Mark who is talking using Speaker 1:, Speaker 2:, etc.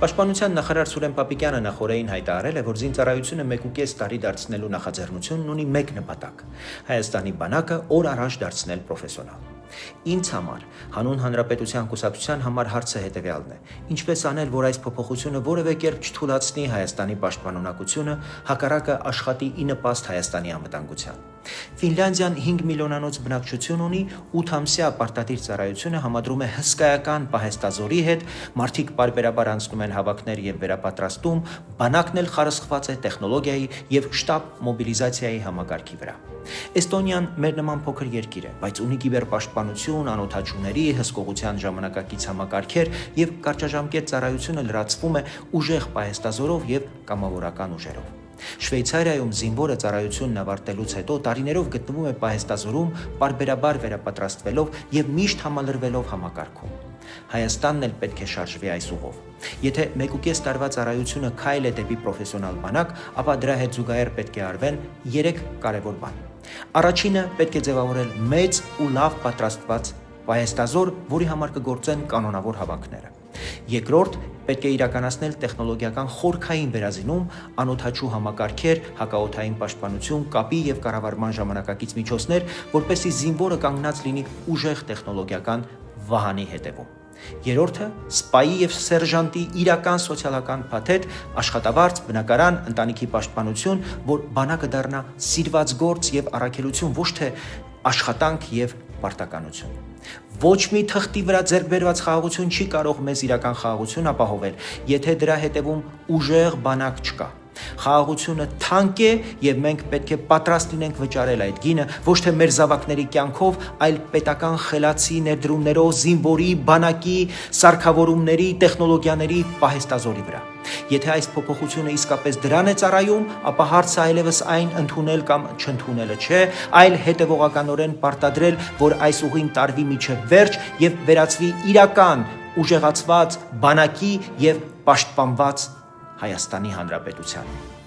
Speaker 1: Պաշտպանության նախարար Սուրեն Պապիկյանը նախօրեին հայտարարել է, որ զինծառայությունը 1.5 տարի դարձնելու նախաձեռնությունն ունի մեկ նպատակ՝ Հայաստանի բանակը օր առաջ դարձնել պրոֆեսիոնալ։ Ինձ համար, հանուն հանրապետության կուսակցության համար հարցը հետևյալն է. ինչպես անել, որ այս փոփոխությունը որևէ կերպ չթուլացնի Հայաստանի պաշտպանունակությունը, հակառակը աշխատի ի նպաստ Հայաստանի անվտանգության։ Ֆինլանդիան 5 միլիոնանոց բնակչություն ունի, 8-ամսյա պարտադիր ծառայությունը համադրում է հսկայական պահեստազորի հետ, մարդիկ պարբերաբար անցնում են հավաքներ եւ վերապատրաստում, բանակն էլ խարսխված է տեխնոլոգիայի եւ շտաբ մոբիլիզացիայի համակարգի վրա։ Էստոնիան մեր նման փոքր երկիր է, բայց ունի կիբերպաշտպանություն, անօդաչուների, հսկողության ժամանակակից համակարգեր եւ կարճաժամկետ ծառայությունը լրացվում է ուժեղ պահեստազորով եւ կամավորական ուժերով։ Շվեյցարիայում զինվորը ծառայությունն ավարտելուց հետո տարիներով գտնվում է պահեստազորում, պարբերաբար վերապատրաստվելով եւ միշտ համալրվելով համակարգում։ Հայաստանն էլ պետք է շարժվի այս ուղով։ Եթե 1.5 տարվա ծառայությունը քայլ է դեպի պրոֆեսիոնալ բանակ, ապա դրա հետ զուգահեռ պետք է արվեն 3 կարևոր բան։ Առաջինը պետք է ձևավորել մեծ ու լավ պատրաստված պահեստազոր, որի համար կգործեն կանոնավոր հավաքները։ Երկրորդ, պետք է իրականացնել տեխնոլոգիական խորքային վերազինում, անօդաչու համակարգեր, հակաօդային պաշտպանություն, կապի եւ կառավարման ժամանակակից միջոցներ, որպեսզի զինվորը կանգնած լինի ուժեղ տեխնոլոգիական վահանի հետևում։ Երրորդը, սպայի եւ սերժանտի իրական սոցիալական փաթեթ, աշխատավարձ, բնակարան, ընտանիքի պաշտպանություն, որ բանակը դառնա սիրված գործ եւ առաքելություն, ոչ թե աշխատանք եւ պարտականություն։ Ոչ մի թղթի վրա ձեռք բերված խաղաղություն չի կարող մեզ իրական խաղաղություն ապահովել, եթե դրա հետևում ուժեղ բանակ չկա։ Խաղաղությունը թանկ է եւ մենք պետք է պատրաստ լինենք վճարել այդ գինը ոչ թե մեր զավակների կյանքով, այլ պետական խելացի ներդրումներով, զինվորի, բանակի, սարքավորումների, տեխնոլոգիաների, պահեստազորի վրա։ Եթե այս փոփոխությունը իսկապես դրան է ծառայում, ապա հարցը այլևս այն ընդունել կամ չընդունելը չէ, այլ հետևողականորեն պարտադրել, որ այս ուղին տարվի միջև վերջ եւ վերածվի իրական ուժեղացված բանակի եւ պաշտպանված Հայաստանի Հանրապետության։